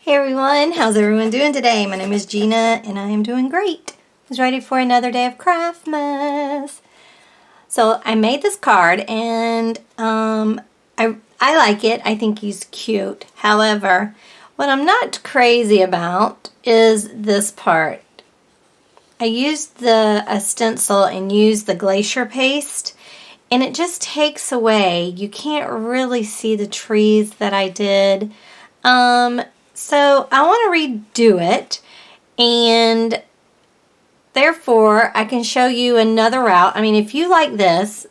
Hey everyone, how's everyone doing today? My name is Gina and I am doing great. I was ready for another day of Craftmas. So I made this card and I like it. I think he's cute. However, what I'm not crazy about is this part. I used a stencil and used the glacier paste and it just takes away. You can't really see the trees that I did. So I want to redo it, and therefore I can show you another route. I mean, if you like this,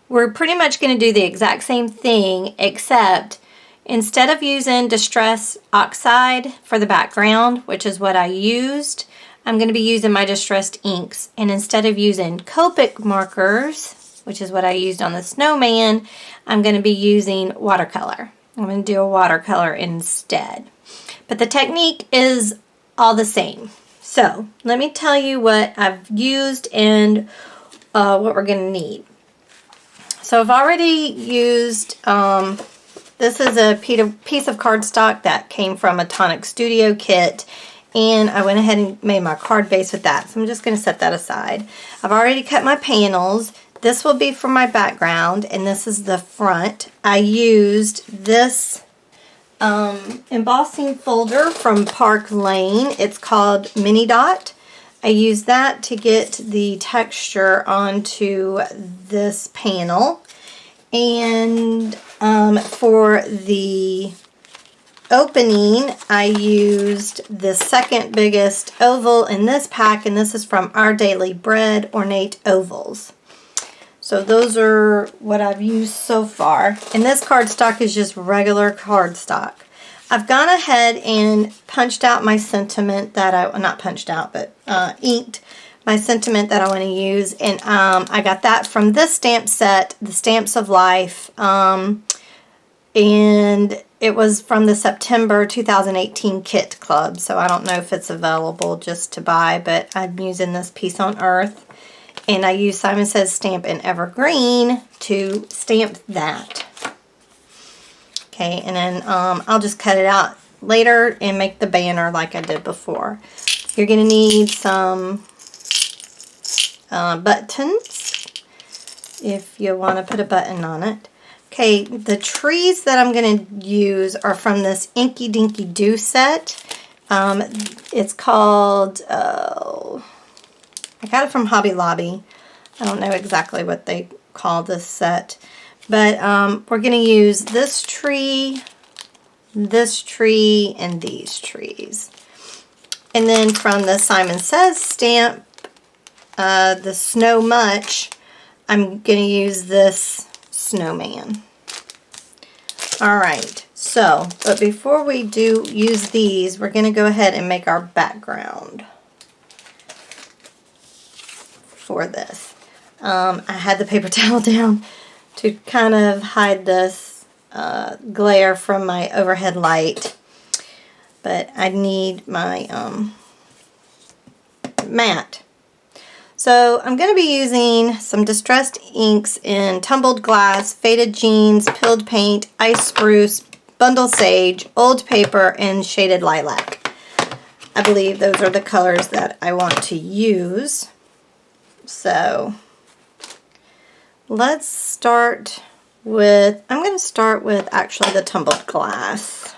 we're pretty much going to do the exact same thing, except instead of using Distress Oxide for the background, which is what I used, I'm going to be using my Distressed Inks. And instead of using Copic markers, which is what I used on the snowman, I'm going to be using watercolor. I'm going to do a watercolor instead. But the technique is all the same. So let me tell you what I've used and what we're going to need. So I've already used, this is a piece of cardstock that came from a Tonic Studio kit. And I went ahead and made my card base with that. So I'm just going to set that aside. I've already cut my panels. This will be for my background, and this is the front. I used this embossing folder from Park Lane. It's called Mini Dot. I used that to get the texture onto this panel. And for the opening, I used the second biggest oval in this pack, and this is from Our Daily Bread Ornate Ovals. So those are what I've used so far. And this cardstock is just regular cardstock. I've gone ahead and punched out my sentiment that not punched out, but inked my sentiment that I want to use. And I got that from this stamp set, the Stamps of Life. And it was from the September 2018 Kit Club. So I don't know if it's available just to buy, but I'm using this Piece on Earth. And I use Simon Says Stamp in Evergreen to stamp that. Okay, and then I'll just cut it out later and make the banner like I did before. You're going to need some buttons if you want to put a button on it. Okay, the trees that I'm going to use are from this Inky Dinky Doo set. It's called... I got it from Hobby Lobby. I don't know exactly what they call this set. But we're going to use this tree, and these trees. And then from the Simon Says stamp, the Snow Much, I'm going to use this snowman. Alright, so, but before we use these, we're going to go ahead and make our background for this. I had the paper towel down to kind of hide this glare from my overhead light, but I need my mat. So I'm going to be using some distressed inks in Tumbled Glass, Faded Jeans, Pilled Paint, Ice Spruce, Bundle Sage, Old Paper, and Shaded Lilac. I believe those are the colors that I want to use. So let's start with, I'm going to start with actually the Tumbled Glass.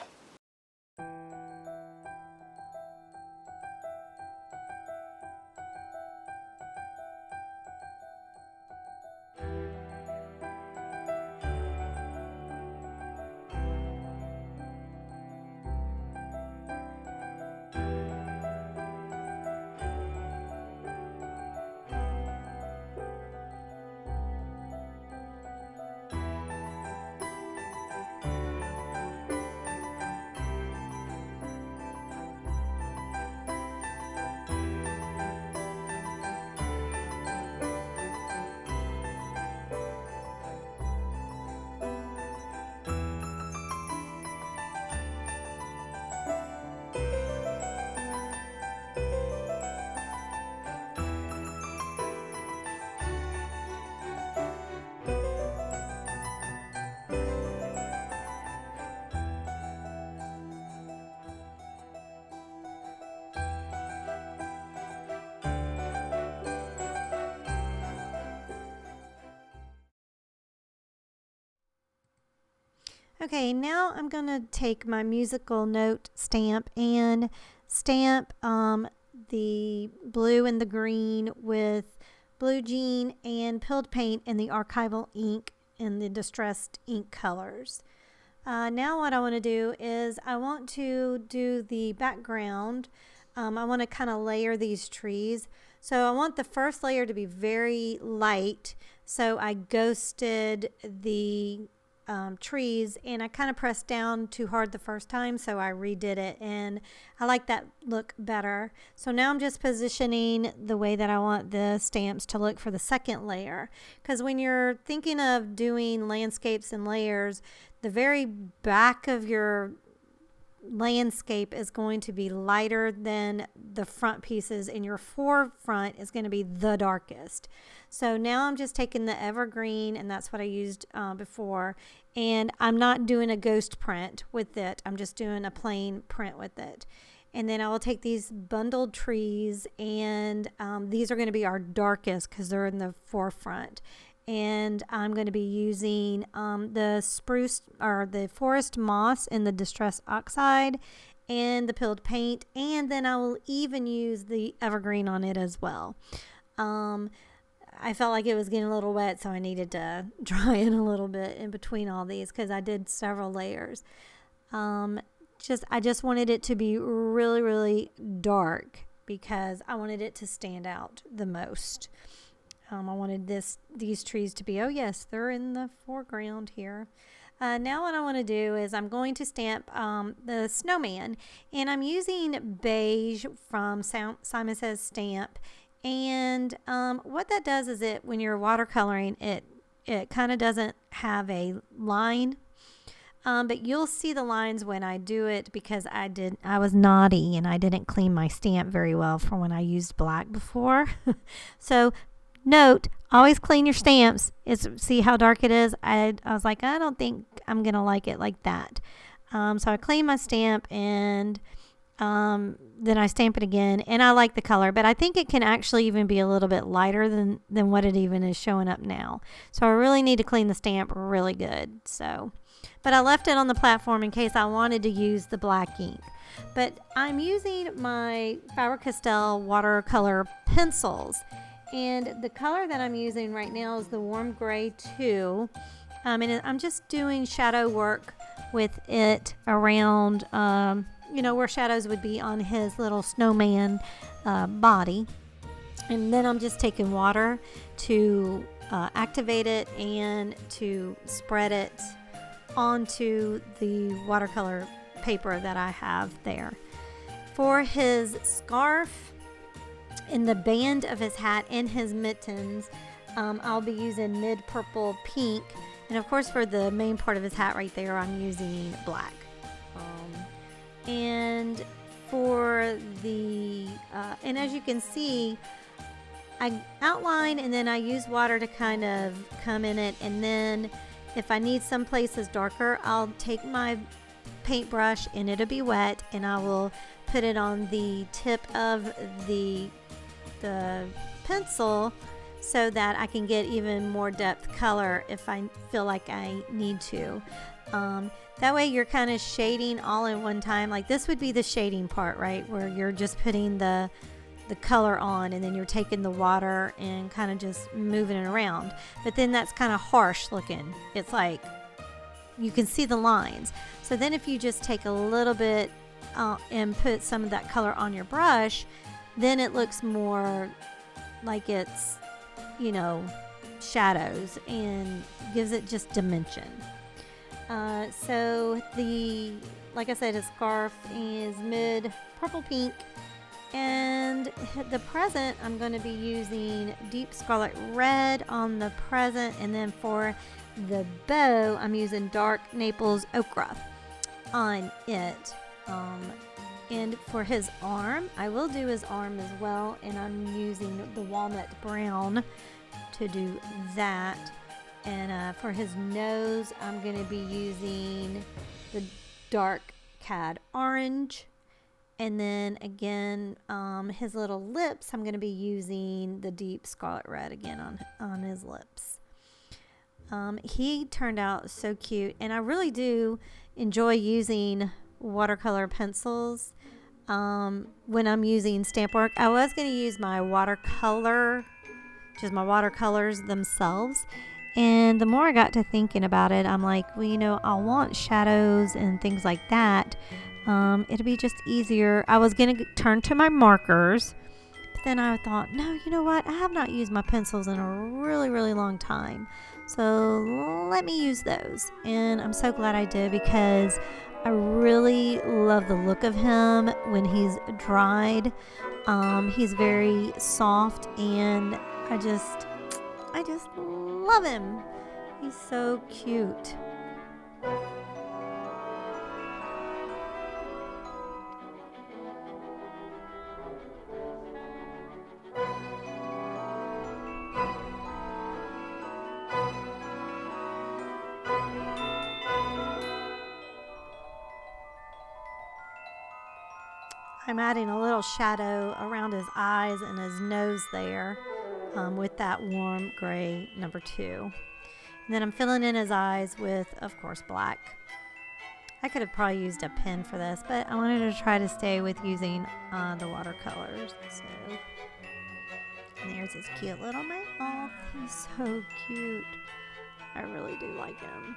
Okay, now I'm going to take my musical note stamp and stamp the blue and the green with blue jean and pilled paint and the archival ink in the distressed ink colors. Now what I want to do is I want to do the background. I want to kind of layer these trees. So I want the first layer to be very light. So I ghosted the trees, and I kind of pressed down too hard the first time, so I redid it, and I like that look better. So now I'm just positioning the way that I want the stamps to look for the second layer, because when you're thinking of doing landscapes and layers, the very back of your landscape is going to be lighter than the front pieces, and your forefront is going to be the darkest. So now I'm just taking the evergreen, and that's what I used before, and I'm not doing a ghost print with it. I'm just doing a plain print with it. And then I will take these bundled trees, and these are going to be our darkest because they're in the forefront. And I'm going to be using the spruce or the forest moss in the distress oxide and the pilled paint, and then I will even use the evergreen on it as well. I felt like it was getting a little wet, so I needed to dry it a little bit in between all these because I did several layers. I just wanted it to be really, really dark because I wanted it to stand out the most. I wanted these trees to be, oh yes, they're in the foreground here. Now what I want to do is I'm going to stamp the snowman, and I'm using beige from Simon Says Stamp. And what that does is when you're watercoloring, it kind of doesn't have a line. But you'll see the lines when I do it because I was naughty and I didn't clean my stamp very well for when I used black before. So note, always clean your stamps. See how dark it is? I was like, I don't think I'm going to like it like that. So I clean my stamp, and then I stamp it again, and I like the color, but I think it can actually even be a little bit lighter than what it even is showing up now. So I really need to clean the stamp really good. But I left it on the platform in case I wanted to use the black ink. But I'm using my Faber-Castell watercolor pencils. And the color that I'm using right now is the Warm Gray 2. And I'm just doing shadow work with it around, where shadows would be on his little snowman body. And then I'm just taking water to activate it and to spread it onto the watercolor paper that I have there. For his scarf, in the band of his hat and his mittens, I'll be using mid purple pink, and of course for the main part of his hat right there I'm using black. And for the and as you can see, I outline and then I use water to kind of come in it, and then if I need some places darker, I'll take my paintbrush and it'll be wet, and I will put it on the tip of the pencil so that I can get even more depth color if I feel like I need to. That way you're kind of shading all in one time. Like this would be the shading part, right, where you're just putting the color on, and then you're taking the water and kind of just moving it around. But then that's kind of harsh looking. It's like you can see the lines. So then if you just take a little bit and put some of that color on your brush, then it looks more like it's, shadows and gives it just dimension. So like I said, his scarf is mid purple pink, and the present I'm going to be using deep scarlet red on the present, and then for the bow I'm using dark Naples ochre on it. And for his arm, I will do his arm as well, and I'm using the walnut brown to do that. And for his nose, I'm going to be using the dark cad orange. And then again, his little lips, I'm going to be using the deep scarlet red again on his lips. He turned out so cute, and I really do enjoy using watercolor pencils when I'm using stamp work. I was going to use my watercolor, just my watercolors themselves. And the more I got to thinking about it, I'm like, well, you know, I'll want shadows and things like that. It'll be just easier. I was going to turn to my markers, but then I thought, no, you know what? I have not used my pencils in a really, really long time. So let me use those. And I'm so glad I did, because I really love the look of him when he's dried. He's very soft, and I just love him. He's so cute. I'm adding a little shadow around his eyes and his nose there with that warm gray number 2. And then I'm filling in his eyes with, of course, black. I could have probably used a pen for this, but I wanted to try to stay with using the watercolors. So, and there's his cute little mouth. He's so cute. I really do like him.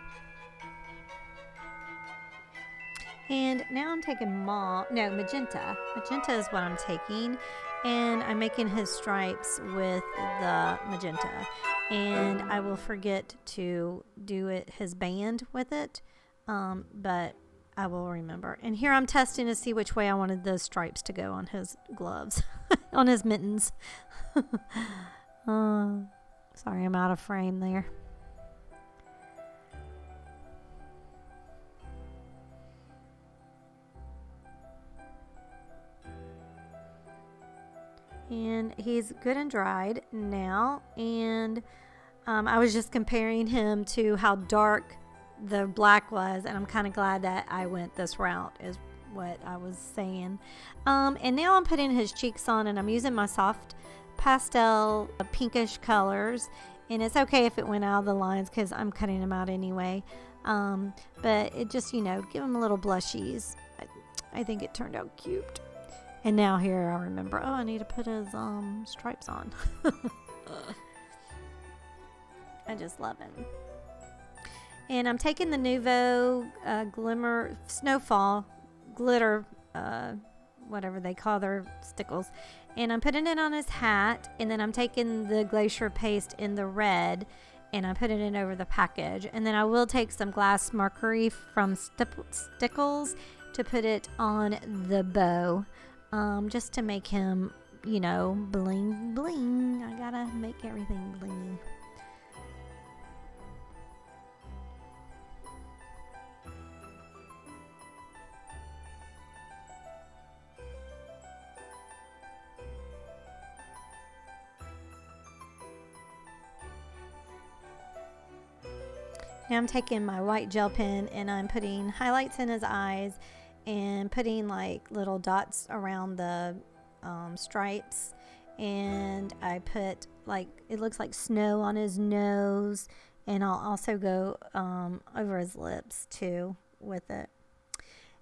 And now I'm taking magenta. Magenta is what I'm taking. And I'm making his stripes with the magenta. And I will forget to do his band with it. But I will remember. And here I'm testing to see which way I wanted the stripes to go on his gloves. On his mittens. Sorry, I'm out of frame there. And he's good and dried now. And I was just comparing him to how dark the black was. And I'm kind of glad that I went this route, is what I was saying. And now I'm putting his cheeks on, and I'm using my soft pastel pinkish colors. And it's okay if it went out of the lines, because I'm cutting them out anyway. But it just, you know, give him a little blushies. I think it turned out cute. And now here I remember, I need to put his stripes on. I just love him. And I'm taking the Nuvo Glimmer Snowfall Glitter, whatever they call their stickles. And I'm putting it on his hat. And then I'm taking the Glacier Paste in the red, and I'm putting it over the package. And then I will take some glass markery from Stickles to put it on the bow. Just to make him, you know, bling bling. I gotta make everything bling. Now I'm taking my white gel pen, and I'm putting highlights in his eyes, and putting like little dots around the stripes. And I put, like, it looks like snow on his nose, and I'll also go over his lips too with it.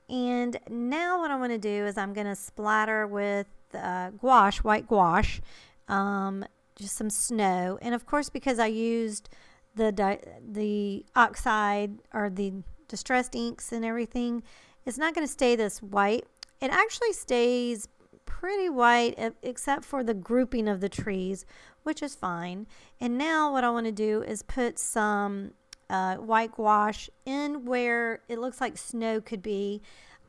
And now what I want to do is I'm going to splatter with gouache, white gouache, just some snow. And of course, because I used the oxide or the distressed inks and everything, it's not going to stay this white. It actually stays pretty white except for the grouping of the trees, which is fine. And now what I want to do is put some white gouache in where it looks like snow could be.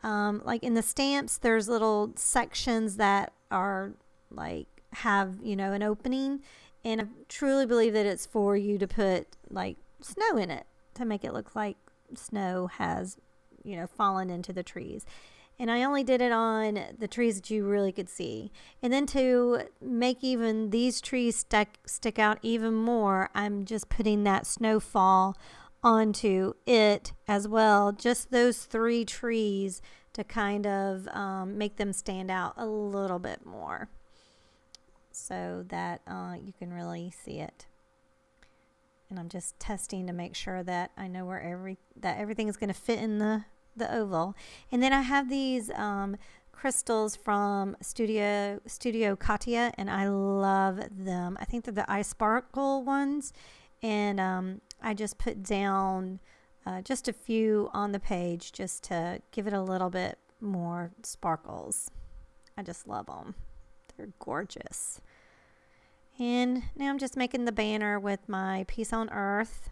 Like in the stamps, there's little sections that are like have, you know, an opening. And I truly believe that it's for you to put like snow in it to make it look like snow has, you know, fallen into the trees. And I only did it on the trees that you really could see. And then to make even these trees stick out even more, I'm just putting that snowfall onto it as well. Just those 3 trees to kind of make them stand out a little bit more so that you can really see it. and I'm just testing to make sure that I know where everything is going to fit in the oval. And then I have these crystals from Studio Katia, and I love them. I think they're the ice sparkle ones, and I just put down just a few on the page just to give it a little bit more sparkles. I just love them. They're gorgeous. And now I'm just making the banner with my Peace on Earth.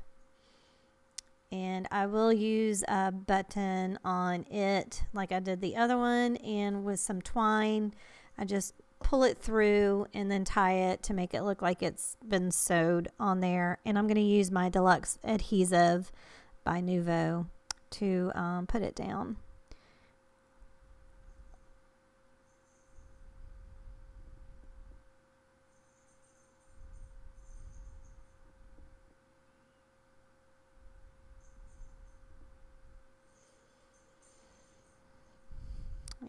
And I will use a button on it like I did the other one, and with some twine I just pull it through and then tie it to make it look like it's been sewed on there. And I'm going to use my deluxe adhesive by Nuvo to put it down.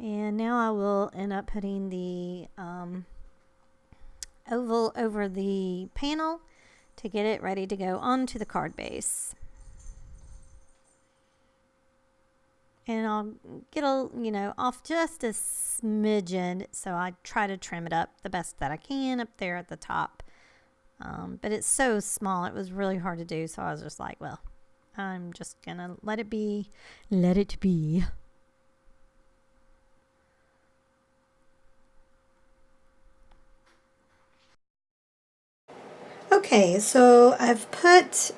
And now I will end up putting the oval over the panel to get it ready to go onto the card base. And I'll get off just a smidgen, so I try to trim it up the best that I can up there at the top. But it's so small, it was really hard to do, so I was just like, well, I'm just gonna let it be. Let it be. Okay, so I've put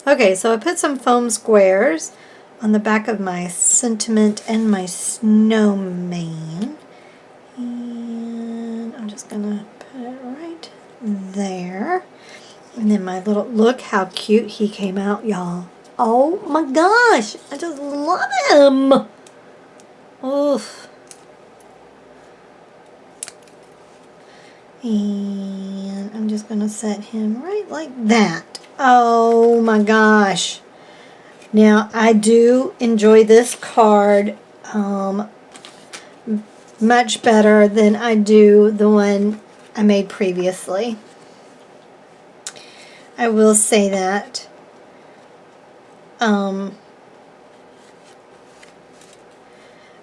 Okay, so I put some foam squares on the back of my sentiment and my snowman. And I'm just gonna put it right there. And then my little, look how cute he came out, y'all. Oh my gosh, I just love him. Oof. And I'm just going to set him right like that. Oh my gosh. Now, I do enjoy this card much better than I do the one I made previously. I will say that. I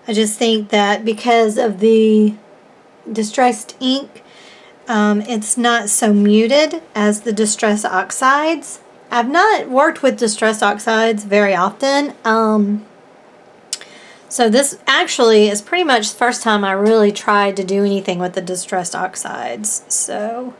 just think that because of the distressed ink, it's not so muted as the Distress Oxides. I've not worked with Distress Oxides very often. So this actually is pretty much the first time I really tried to do anything with the Distress Oxides. So,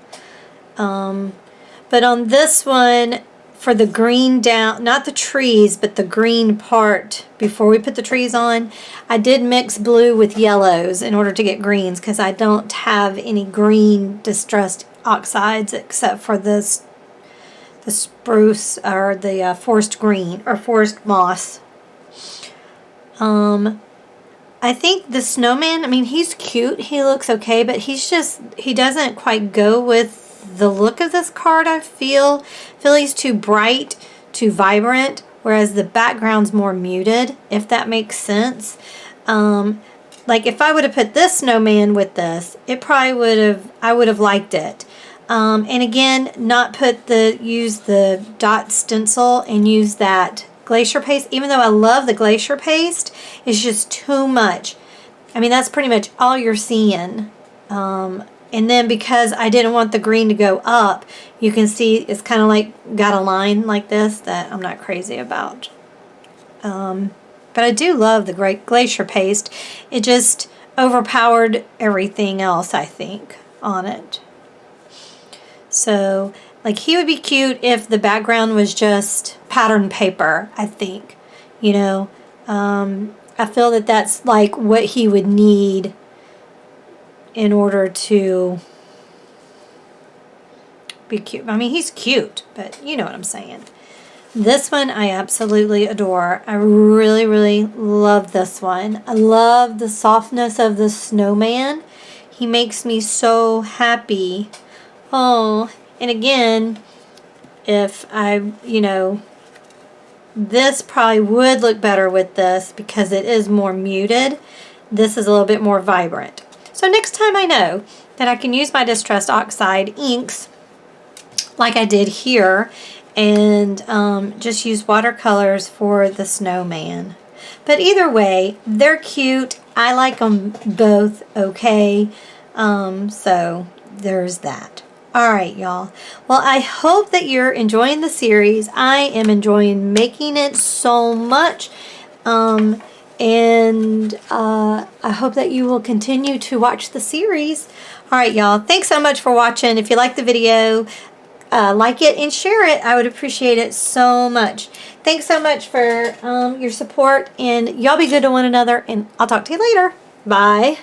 but on this one, for the green down, not the trees, but the green part before we put the trees on, I did mix blue with yellows in order to get greens, because I don't have any green distressed oxides except for this, the spruce or the forest green or forest moss. I think the snowman, I mean, he's cute, he looks okay, but he doesn't quite go with the look of this card. I feel he's too bright, too vibrant, whereas the background's more muted, if that makes sense. Like if I would have put this snowman with this, it probably I would have liked it. And again, not use the dot stencil and use that glacier paste, even though I love the glacier paste, it's just too much. I mean, that's pretty much all you're seeing. And then because I didn't want the green to go up, you can see it's kind of like got a line like this that I'm not crazy about. But I do love the great glacier paste. It just overpowered everything else, I think, on it. So, like, he would be cute if the background was just pattern paper, I think. You know, I feel that that's like what he would need in order to be cute. I mean, he's cute, but you know what I'm saying. This one I absolutely adore. I really, really love this one. I love the softness of the snowman. He makes me so happy. Oh, and again, if I, this probably would look better with this because it is more muted. This is a little bit more vibrant. So next time I know that I can use my Distress Oxide inks like I did here and just use watercolors for the snowman. But either way, they're cute. I like them both okay. So there's that. All right, y'all. Well, I hope that you're enjoying the series. I am enjoying making it so much. I hope that you will continue to watch the series. All right, y'all. Thanks so much for watching. If you like the video, like it and share it. I would appreciate it so much. Thanks so much for your support, and y'all be good to one another, and I'll talk to you later. Bye.